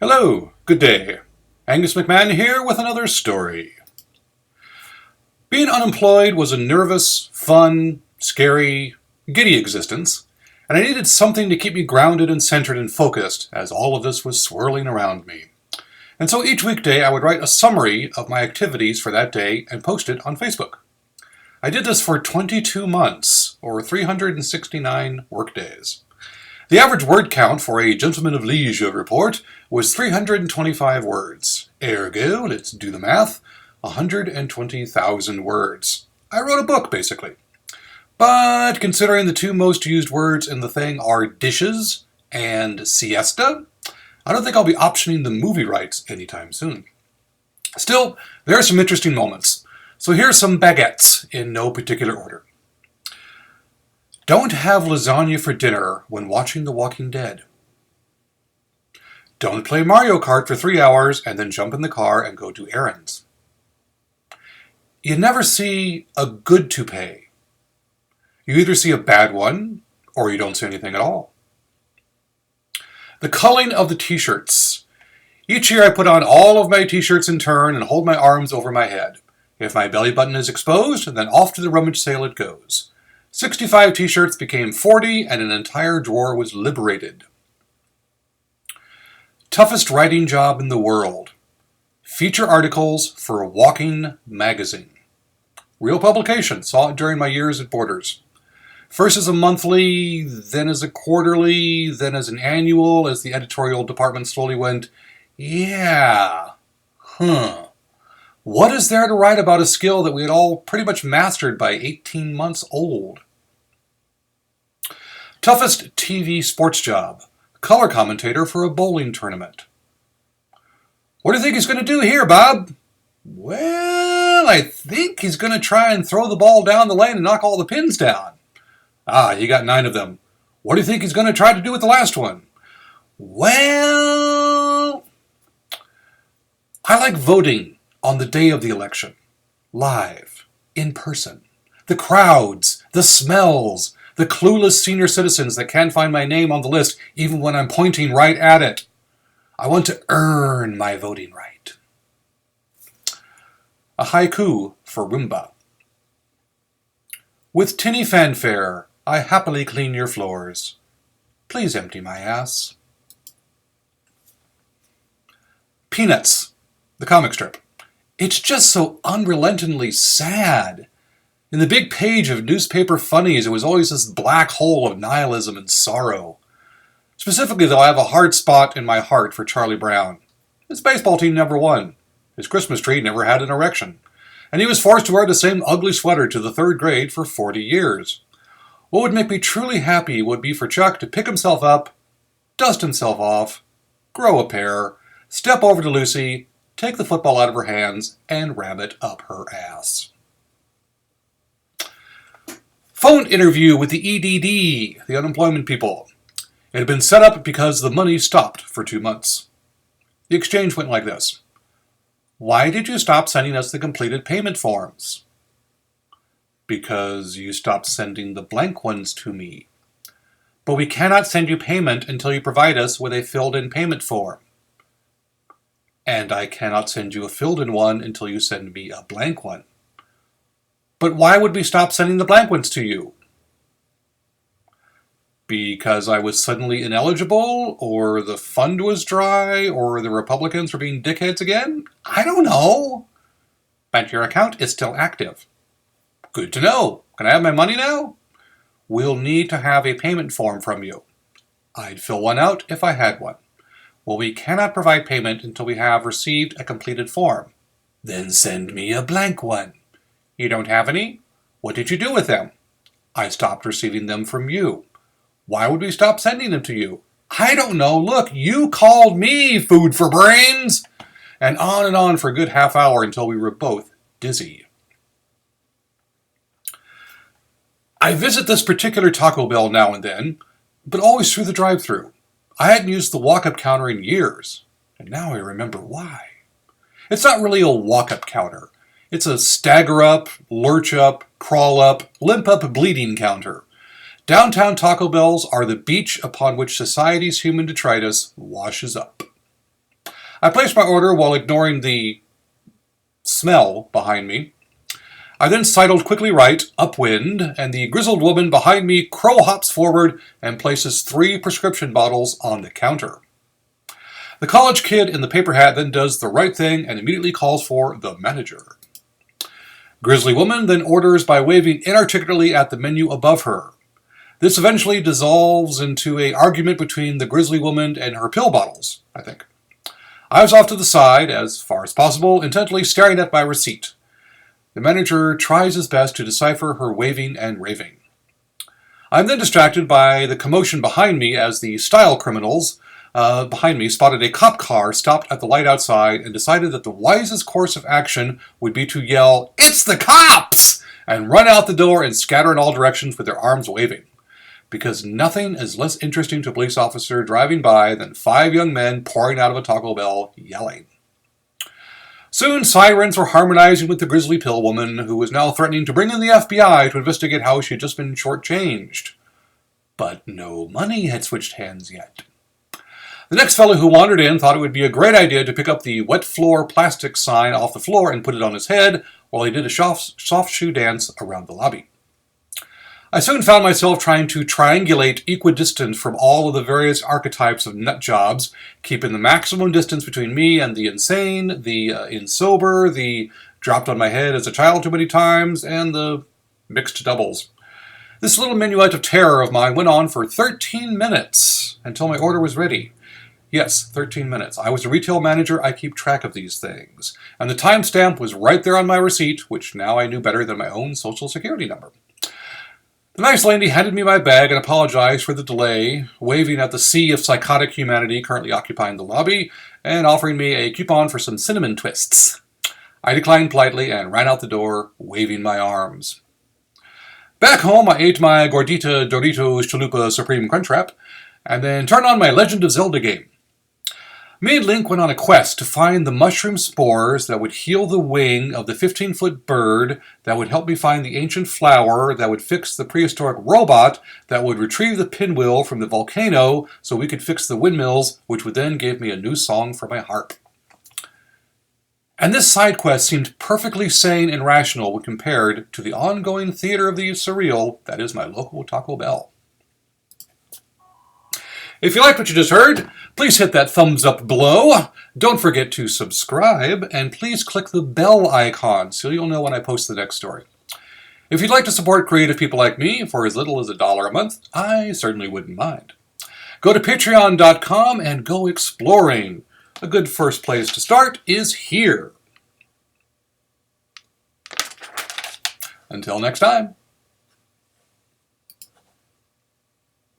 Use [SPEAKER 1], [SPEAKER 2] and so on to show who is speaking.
[SPEAKER 1] Hello, good day. Angus McMahon here with another story. Being unemployed was a nervous, fun, scary, giddy existence, and I needed something to keep me grounded and centered and focused as all of this was swirling around me. And so each weekday I would write a summary of my activities for that day and post it on Facebook. I did this for 22 months, or 369 workdays. The average word count for a Gentleman of Leisure report was 325 words. Ergo, let's do the math, 120,000 words. I wrote a book, basically. But considering the two most used words in the thing are dishes and siesta, I don't think I'll be optioning the movie rights anytime soon. Still, there are some interesting moments. So here's some baguettes in no particular order. Don't have lasagna for dinner when watching The Walking Dead. Don't play Mario Kart for 3 hours and then jump in the car and go do errands. You never see a good toupee. You either see a bad one or you don't see anything at all. The culling of the t-shirts. Each year I put on all of my t-shirts in turn and hold my arms over my head. If my belly button is exposed, then off to the rummage sale it goes. 65 t-shirts became 40 and an entire drawer was liberated. Toughest writing job in the world. Feature articles for Walking Magazine. Real publication, saw it during my years at Borders. First as a monthly, then as a quarterly, then as an annual, as the editorial department slowly went, what is there to write about a skill that we had all pretty much mastered by 18 months old? Toughest TV sports job. Color commentator for a bowling tournament. What do you think he's going to do here, Bob? Well, I think he's going to try and throw the ball down the lane and knock all the pins down. He got 9 of them. What do you think he's going to try to do with the last one? Well, I like voting on the day of the election. Live, in person. The crowds, the smells, the clueless senior citizens that can't find my name on the list even when I'm pointing right at it. I want to earn my voting right. A haiku for Roomba. With tinny fanfare, I happily clean your floors. Please empty my ass. Peanuts, the comic strip. It's just so unrelentingly sad. In the big page of newspaper funnies, it was always this black hole of nihilism and sorrow. Specifically, though, I have a hard spot in my heart for Charlie Brown. His baseball team never won. His Christmas tree never had an erection. And he was forced to wear the same ugly sweater to the 3rd grade for 40 years. What would make me truly happy would be for Chuck to pick himself up, dust himself off, grow a pair, step over to Lucy, take the football out of her hands, and ram it up her ass. Phone interview with the EDD, the unemployment people. It had been set up because the money stopped for 2 months. The exchange went like this. Why did you stop sending us the completed payment forms? Because you stopped sending the blank ones to me. But we cannot send you payment until you provide us with a filled-in payment form. And I cannot send you a filled-in one until you send me a blank one. But why would we stop sending the blank ones to you? Because I was suddenly ineligible, or the fund was dry, or the Republicans were being dickheads again? I don't know. But your account is still active. Good to know. Can I have my money now? We'll need to have a payment form from you. I'd fill one out if I had one. Well, we cannot provide payment until we have received a completed form. Then send me a blank one. You don't have any? What did you do with them? I stopped receiving them from you. Why would we stop sending them to you? I don't know. Look, you called me food for brains. And on for a good half hour until we were both dizzy. I visit this particular Taco Bell now and then, but always through the drive-thru. I hadn't used the walk-up counter in years, and now I remember why. It's not really a walk-up counter. It's a stagger-up, lurch-up, crawl-up, limp-up bleeding counter. Downtown Taco Bells are the beach upon which society's human detritus washes up. I placed my order while ignoring the smell behind me. I then sidled quickly right, upwind, and the grizzled woman behind me crow hops forward and places 3 prescription bottles on the counter. The college kid in the paper hat then does the right thing and immediately calls for the manager. Grizzly woman then orders by waving inarticulately at the menu above her. This eventually dissolves into an argument between the grizzly woman and her pill bottles, I think. I was off to the side, as far as possible, intently staring at my receipt. The manager tries his best to decipher her waving and raving. I am then distracted by the commotion behind me as the style criminals behind me spotted a cop car stopped at the light outside and decided that the wisest course of action would be to yell, "It's the cops!" and run out the door and scatter in all directions with their arms waving. Because nothing is less interesting to a police officer driving by than 5 young men pouring out of a Taco Bell yelling. Soon, sirens were harmonizing with the grizzly pill woman, who was now threatening to bring in the FBI to investigate how she had just been shortchanged. But no money had switched hands yet. The next fellow who wandered in thought it would be a great idea to pick up the wet floor plastic sign off the floor and put it on his head while he did a soft shoe dance around the lobby. I soon found myself trying to triangulate equidistant from all of the various archetypes of nut jobs, keeping the maximum distance between me and the insane, the insober, the dropped on my head as a child too many times, and the mixed doubles. This little minuet of terror of mine went on for 13 minutes until my order was ready. Yes, 13 minutes. I was a retail manager. I keep track of these things. And the timestamp was right there on my receipt, which now I knew better than my own social security number. The nice lady handed me my bag and apologized for the delay, waving at the sea of psychotic humanity currently occupying the lobby, and offering me a coupon for some cinnamon twists. I declined politely and ran out the door, waving my arms. Back home, I ate my Gordita Doritos Chalupa Supreme Crunchwrap, and then turned on my Legend of Zelda game. Me and Link went on a quest to find the mushroom spores that would heal the wing of the 15-foot bird, that would help me find the ancient flower, that would fix the prehistoric robot, that would retrieve the pinwheel from the volcano so we could fix the windmills, which would then give me a new song for my harp. And this side quest seemed perfectly sane and rational when compared to the ongoing theater of the surreal that is my local Taco Bell. If you liked what you just heard, please hit that thumbs up below. Don't forget to subscribe, and please click the bell icon so you'll know when I post the next story. If you'd like to support creative people like me for as little as $1 a month, I certainly wouldn't mind. Go to patreon.com and go exploring. A good first place to start is here. Until next time.